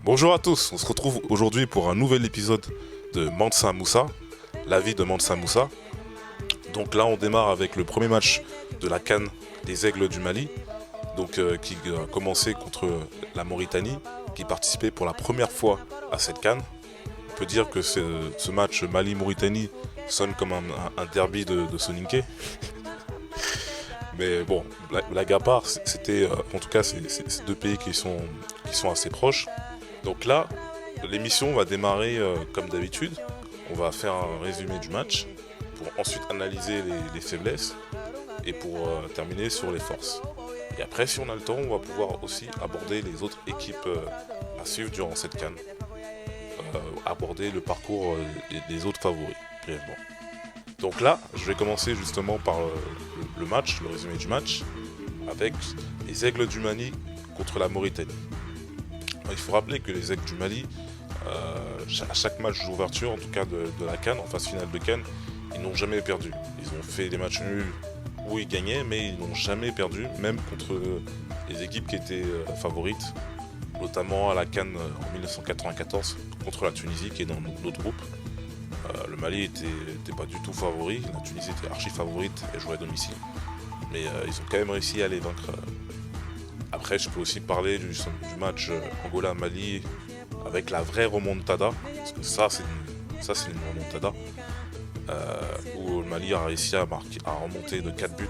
Bonjour à tous, on se retrouve aujourd'hui pour un nouvel épisode de Mansa Moussa, la vie de Mansa Moussa. Donc là on démarre avec le premier match de la CAN des Aigles du Mali, qui a commencé contre la Mauritanie, qui participait pour la première fois à cette CAN. On peut dire que ce match Mali-Mauritanie sonne comme un derby de Soninké. Mais bon, blague à part, c'était en tout cas c'est deux pays qui sont assez proches. Donc là, l'émission va démarrer comme d'habitude. On va faire un résumé du match pour ensuite analyser les faiblesses et pour terminer sur les forces. Et après, si on a le temps, on va pouvoir aussi aborder les autres équipes à suivre durant cette CAN. Aborder le parcours des autres favoris, brièvement. Donc là, je vais commencer justement par le match, le résumé du match, avec les Aigles du Mali contre la Mauritanie. Il faut rappeler que les Aigles du Mali, à chaque match d'ouverture, en tout cas de la CAN, en phase finale de CAN, ils n'ont jamais perdu. Ils ont fait des matchs nuls où ils gagnaient, mais ils n'ont jamais perdu, même contre les équipes qui étaient favorites, notamment à la CAN en 1994 contre la Tunisie, qui est dans notre groupe. Le Mali était pas du tout favori, la Tunisie était archi favorite et jouait à domicile, mais ils ont quand même réussi à les vaincre. Après, je peux aussi parler du match Angola-Mali avec la vraie remontada, parce que ça c'est une remontada, où le Mali a réussi à remonter de 4 buts,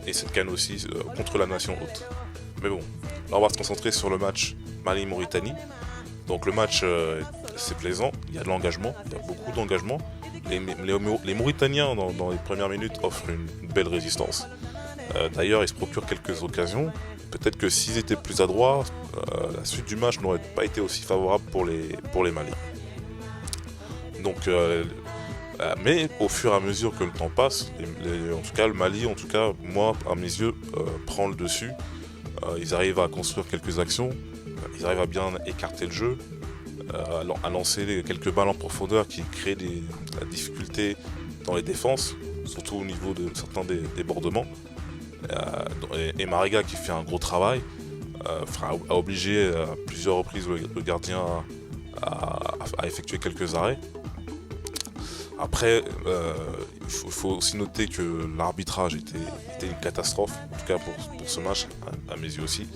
et cette CAN aussi contre la nation hôte. Mais bon, là on va se concentrer sur le match Mali-Mauritanie. Donc le match, c'est plaisant, il y a de l'engagement, il y a beaucoup d'engagement. Les Mauritaniens dans les premières minutes offrent une belle résistance. D'ailleurs, ils se procurent quelques occasions. Peut-être que s'ils étaient plus adroits, la suite du match n'aurait pas été aussi favorable pour les Maliens. Donc, mais au fur et à mesure que le temps passe, en tout cas le Mali, moi, à mes yeux, prend le dessus. Ils arrivent à construire quelques actions, ils arrivent à bien écarter le jeu, à lancer quelques balles en profondeur qui créent la difficulté dans les défenses, surtout au niveau de certains débordements. Et Mariga qui fait un gros travail, a obligé à plusieurs reprises le gardien à effectuer quelques arrêts. Après, il faut aussi noter que l'arbitrage était une catastrophe, en tout cas pour ce match, à mes yeux aussi.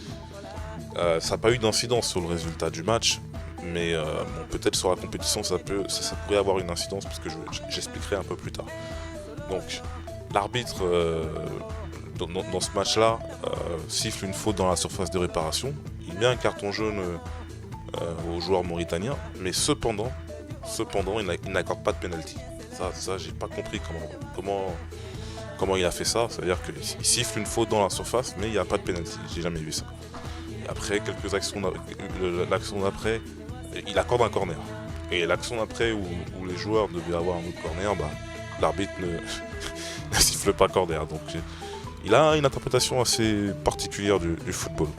Ça n'a pas eu d'incidence sur le résultat du match, mais peut-être sur la compétition ça pourrait avoir une incidence, parce que j'expliquerai un peu plus tard. Donc l'arbitre dans ce match-là siffle une faute dans la surface de réparation, il met un carton jaune aux joueurs mauritaniens, mais cependant il n'accorde pas de penalty. Ça j'ai pas compris comment il a fait ça, c'est-à-dire qu'il siffle une faute dans la surface, mais il n'y a pas de penalty, j'ai jamais vu ça. Et après, l'action d'après, il accorde un corner. Et l'action d'après où les joueurs devaient avoir un autre corner, l'arbitre ne siffle pas corner. Donc il a une interprétation assez particulière du football.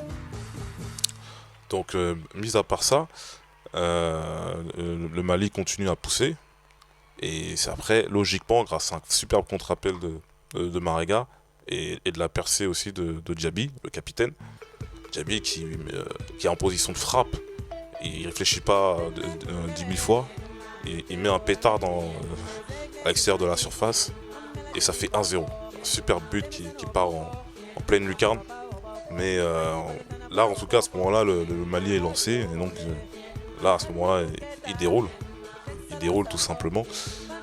Donc, mis à part ça, le Mali continue à pousser. Et c'est après, logiquement, grâce à un superbe contre-appel de Mariga et de la percée aussi de Diaby, le capitaine. Diaby qui est en position de frappe, il réfléchit pas 10 000 fois, il met un pétard à l'extérieur de la surface et ça fait 1-0. Un super but qui part en pleine lucarne. Mais là, en tout cas, à ce moment-là, le Mali est lancé. Et donc là, à ce moment-là, il déroule. Il déroule tout simplement.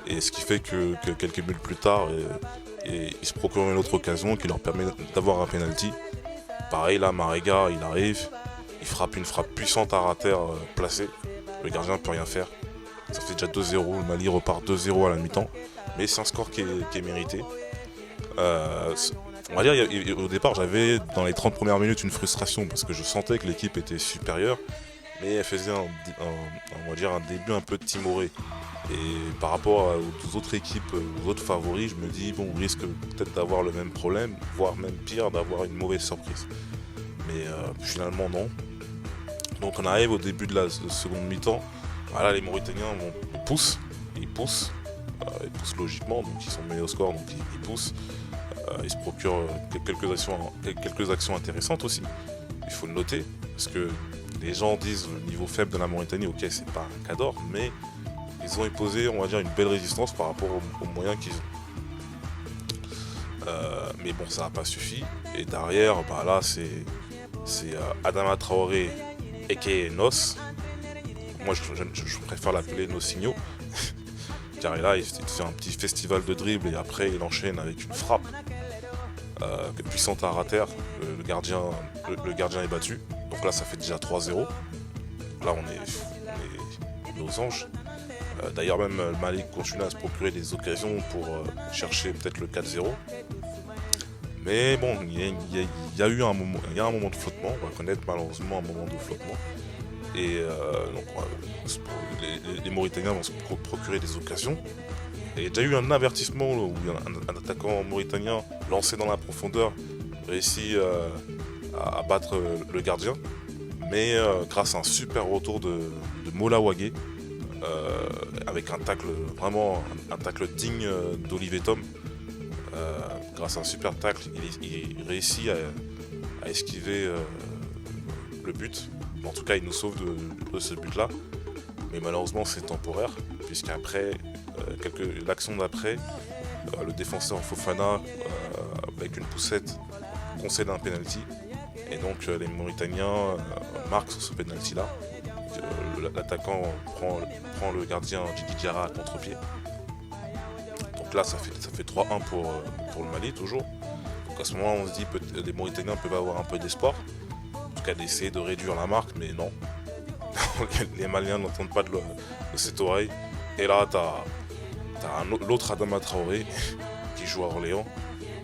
Et ce qui fait que quelques minutes plus tard, il se procure une autre occasion qui leur permet d'avoir un penalty. Pareil, là, Mariga, il arrive. Il frappe une frappe puissante à ras-terre placée. Le gardien ne peut rien faire. Ça fait déjà 2-0. Le Mali repart 2-0 à la mi-temps. Mais c'est un score qui est mérité. On va dire, au départ, j'avais dans les 30 premières minutes une frustration parce que je sentais que l'équipe était supérieure, mais elle faisait on va dire un début un peu timoré. Et par rapport aux autres équipes, aux autres favoris, je me dis, bon, on risque peut-être d'avoir le même problème, voire même pire, d'avoir une mauvaise surprise. Mais finalement, non. Donc on arrive au début de la seconde mi-temps. Voilà, les Mauritaniens poussent. poussent logiquement, donc ils sont menés au score, donc ils poussent. Ils se procurent quelques actions intéressantes aussi, il faut le noter, parce que les gens disent le niveau faible de la Mauritanie, ok, c'est pas un cas d'or, mais ils ont imposé, on va dire, une belle résistance par rapport aux moyens qu'ils ont. Mais bon, ça n'a pas suffi. Et derrière, bah là, c'est Adama Traoré aka Nos. Moi, je préfère l'appeler Nosigno. Car là, il fait un petit festival de dribble et après, il enchaîne avec une frappe puissante à terre. Le gardien est battu. Donc là, ça fait déjà 3-0. Là, on est aux anges. D'ailleurs, même le Mali continue à se procurer des occasions pour chercher peut-être le 4-0. Mais bon, il y a eu un moment de flottement, on va reconnaître malheureusement un moment de flottement. Et donc, les Mauritaniens vont se procurer des occasions. Et il y a déjà eu un avertissement où un attaquant mauritanien lancé dans la profondeur réussit à battre le gardien. Mais grâce à un super retour de Mola Wagué, avec un tacle digne d'Olivier Tom. Grâce à un super tacle, il réussit à esquiver le but. En tout cas, il nous sauve de ce but-là. Mais malheureusement, c'est temporaire, puisqu'après, l'action d'après, le défenseur Fofana, avec une poussette, concède un penalty. Et donc, les Mauritaniens marquent sur ce penalty-là. L'attaquant prend le gardien Djigui Diarra à contre-pied. Donc là, ça fait 3-1 pour le Mali, toujours. Donc à ce moment-là, on se dit que les Mauritaniens peuvent avoir un peu d'espoir. En tout cas, d'essayer de réduire la marque, mais non. Les Maliens n'entendent pas de cette oreille. Et là, t'as l'autre Adama Traoré, qui joue à Orléans,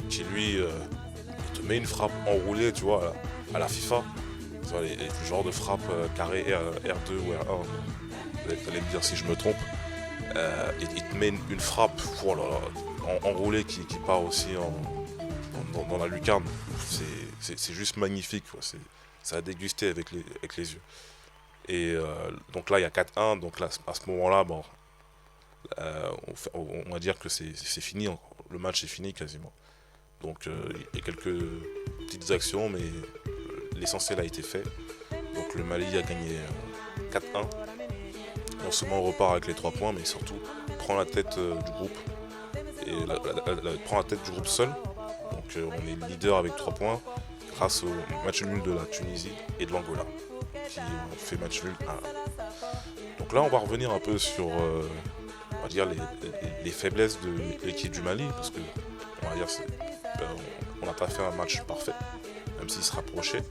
qui lui, il te met une frappe enroulée, tu vois, à la FIFA. Tu vois, les genres de frappe carré R2 ou R1. Vous allez me dire si je me trompe. Il te met une frappe enroulée qui part aussi dans la lucarne. C'est juste magnifique, quoi. Ça a dégusté avec les yeux. Et donc là, il y a 4-1. Donc là, à ce moment-là, bon, on va dire que c'est fini. Le match est fini quasiment. Donc il y a quelques petites actions, mais l'essentiel a été fait. Donc le Mali a gagné 4-1. Non seulement on repart avec les 3 points, mais surtout prend la tête du groupe. Et prend la tête du groupe seul. Donc on est leader avec 3 points grâce au match nul de la Tunisie et de l'Angola qui ont fait match nul à 1. Donc là on va revenir un peu sur on va dire les faiblesses de l'équipe du Mali, parce que on va dire on n'a pas fait un match parfait, même s'il se rapprochait.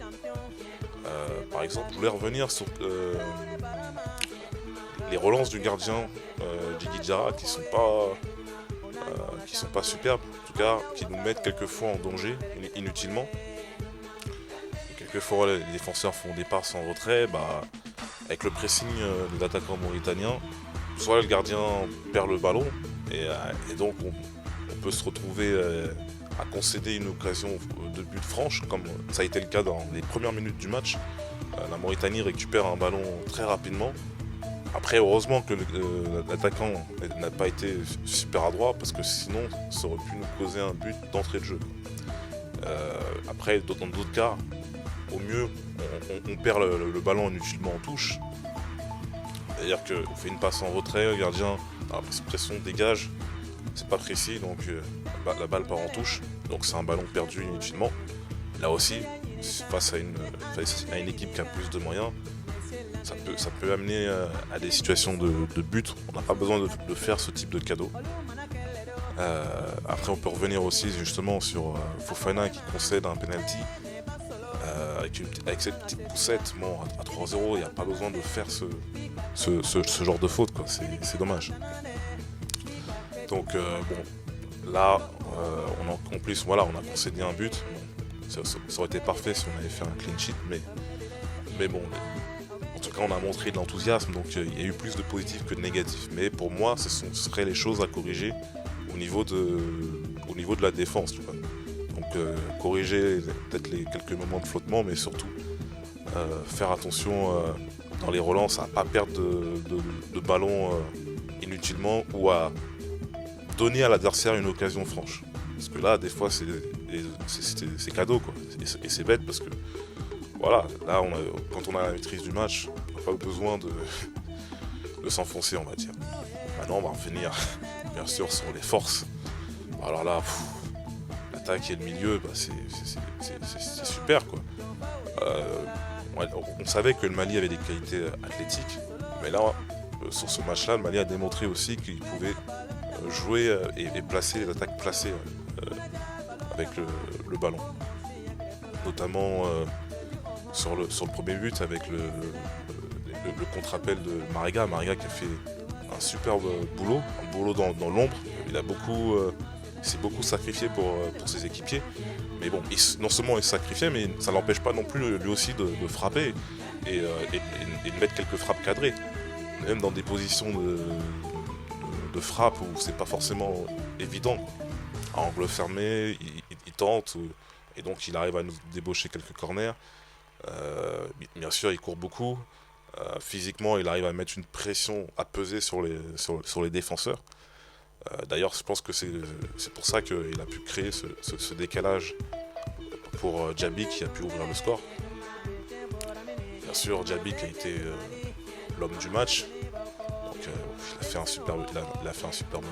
Par exemple, je voulais revenir sur les relances du gardien Djigui Diarra qui sont pas superbes, en tout cas qui nous mettent quelquefois en danger inutilement. Et quelquefois les défenseurs font des passes en retrait, avec le pressing de l'attaquant mauritanien, soit le gardien perd le ballon et donc on peut se retrouver à concéder une occasion de but franche, comme ça a été le cas dans les premières minutes du match. La Mauritanie récupère un ballon très rapidement. Après, heureusement que l'attaquant n'a pas été super adroit, parce que sinon, ça aurait pu nous causer un but d'entrée de jeu. Après, dans d'autres cas, au mieux, on perd le ballon inutilement en touche. C'est-à-dire qu'on fait une passe en retrait, le gardien a l'impression dégage, c'est pas précis, donc la balle part en touche, donc c'est un ballon perdu inutilement. Là aussi, face à une équipe qui a plus de moyens, ça peut amener à des situations de but. On n'a pas besoin de faire ce type de cadeau. Après, on peut revenir aussi justement sur Fofana qui concède un penalty avec cette petite poussette. Bon, à 3-0, il n'y a pas besoin de faire ce genre de faute, quoi. C'est dommage. Donc bon, là, en plus, voilà, on a concédé un but. Bon, ça aurait été parfait si on avait fait un clean sheet, mais bon. En tout cas, on a montré de l'enthousiasme, donc il y a eu plus de positifs que de négatifs. Mais pour moi, ce seraient les choses à corriger au niveau de la défense, tu vois. Donc corriger peut-être les quelques moments de flottement, mais surtout faire attention dans les relances à ne pas perdre de ballon inutilement ou à donner à l'adversaire une occasion franche. Parce que là, des fois, c'est cadeau, quoi. Et c'est bête parce que, voilà, là, quand on a la maîtrise du match, on n'a pas besoin de s'enfoncer, on va dire. Maintenant, on va revenir, bien sûr, sur les forces. Alors là, l'attaque et le milieu, c'est super, quoi. On savait que le Mali avait des qualités athlétiques, mais là, sur ce match-là, le Mali a démontré aussi qu'il pouvait jouer et placer les attaques placées avec le ballon. Notamment sur le premier but avec le contre-appel de Mariga. Mariga qui a fait un superbe boulot, un boulot dans l'ombre. Il s'est beaucoup sacrifié pour ses équipiers. Mais bon, non seulement il s'est sacrifié, mais ça l'empêche pas non plus lui aussi de frapper et de mettre quelques frappes cadrées. Même dans des positions de frappe où c'est pas forcément évident. À angle fermé, il tente et donc il arrive à nous débaucher quelques corners. Bien sûr, il court beaucoup. Physiquement, il arrive à mettre une pression, à peser sur les défenseurs. D'ailleurs, je pense que c'est pour ça qu'il a pu créer ce décalage pour Djabi qui a pu ouvrir le score. Bien sûr, Djabi qui a été l'homme du match. Donc, il a fait un superbe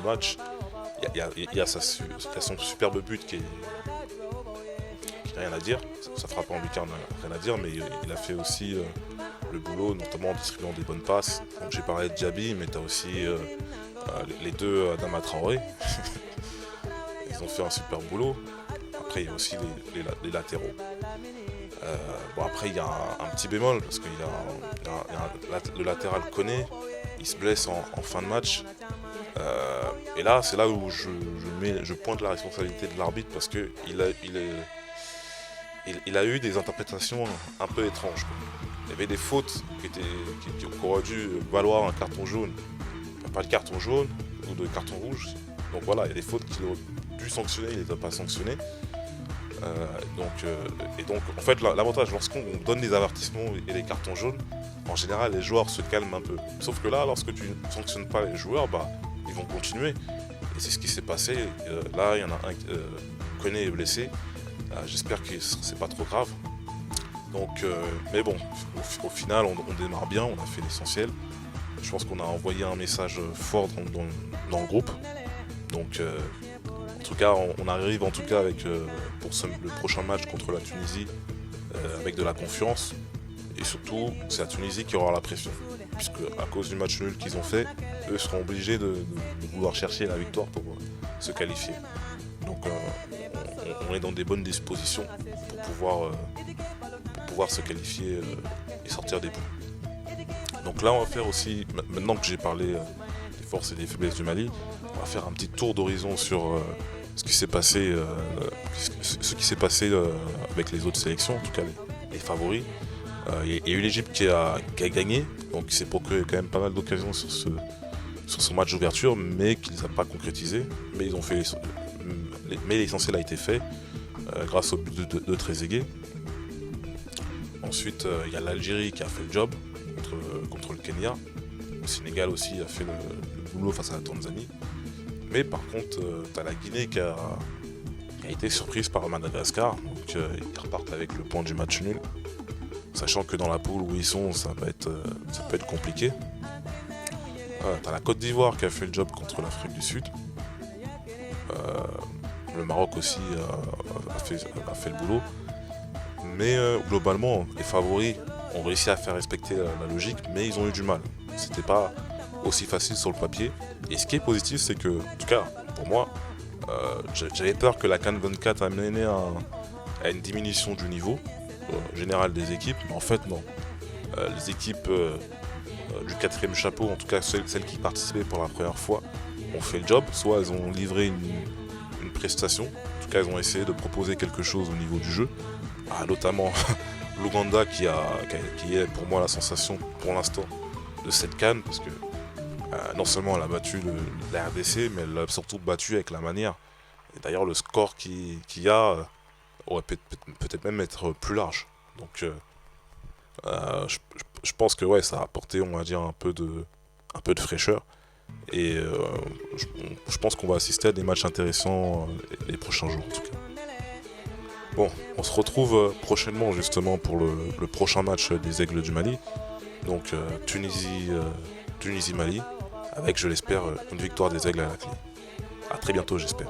match. Il y a son superbe but qui n'a rien à dire. Ça frappe en lucarne, rien à dire, mais il a fait aussi le boulot, notamment en distribuant des bonnes passes. Donc, j'ai parlé de Djabi, mais tu as aussi les deux Adama Traoré. Ils ont fait un super boulot. Après, il y a aussi les latéraux. Après, il y a un petit bémol, parce qu'il le latéral Koné, il se blesse en fin de match. Et là, c'est là où je pointe la responsabilité de l'arbitre, parce que il a eu des interprétations un peu étranges. Il y avait des fautes qui auraient dû valoir un carton jaune. Enfin, pas de carton jaune ou de carton rouge. Donc voilà, il y a des fautes qu'il aurait dû sanctionner, il n'était pas sanctionné. Donc en fait l'avantage lorsqu'on donne des avertissements et des cartons jaunes, en général les joueurs se calment un peu. Sauf que là, lorsque tu ne sanctionnes pas les joueurs, ils vont continuer. Et c'est ce qui s'est passé. Là, il y en a un Koné est blessé. J'espère que c'est pas trop grave. Donc, mais bon, au final, on démarre bien, on a fait l'essentiel. Je pense qu'on a envoyé un message fort dans le groupe. Donc, en tout cas, on arrive en tout cas avec pour le prochain match contre la Tunisie avec de la confiance. Et surtout, c'est la Tunisie qui aura la pression. Puisque à cause du match nul qu'ils ont fait, eux seront obligés de vouloir chercher la victoire pour se qualifier. Donc, on est dans des bonnes dispositions pour pouvoir se qualifier et sortir des poules. Donc là, on va faire aussi, maintenant que j'ai parlé des forces et des faiblesses du Mali, on va faire un petit tour d'horizon sur ce qui s'est passé avec les autres sélections, en tout cas les favoris. Il y a eu l'Égypte qui a gagné, donc il s'est procuré quand même pas mal d'occasions sur son match d'ouverture, mais qui ne les a pas concrétisé. Mais mais l'essentiel a été fait grâce au but de Trezeguet. Ensuite, il y a l'Algérie qui a fait le job contre le Kenya. Le Sénégal aussi a fait le boulot face à la Tanzanie. Mais par contre, tu as la Guinée qui a été surprise par Madagascar. Donc ils repartent avec le point du match nul. Sachant que dans la poule où ils sont, ça peut être compliqué. Tu as la Côte d'Ivoire qui a fait le job contre l'Afrique du Sud. Le Maroc aussi a fait le boulot. Mais globalement, les favoris ont réussi à faire respecter la logique, mais ils ont eu du mal. C'était pas aussi facile sur le papier. Et ce qui est positif, c'est que, en tout cas, pour moi, j'avais peur que la CAN 24 a mené à une diminution du niveau général des équipes, mais en fait, non. Les équipes du quatrième chapeau, en tout cas celles qui participaient pour la première fois, ont fait le job. Soit elles ont livré une prestation, en tout cas elles ont essayé de proposer quelque chose au niveau du jeu. Notamment l'Ouganda qui est pour moi la sensation pour l'instant de cette CAN, parce que non seulement elle a battu la RDC, mais elle l'a surtout battu avec la manière. Et d'ailleurs le score qu'il y a aurait peut-être même être plus large. Donc je pense que ouais, ça a apporté, on va dire, un peu de fraîcheur. Et je pense qu'on va assister à des matchs intéressants les prochains jours en tout cas. Bon, on se retrouve prochainement justement pour le prochain match des Aigles du Mali. Donc Tunisie-Mali, avec je l'espère une victoire des Aigles à la clé. A très bientôt j'espère.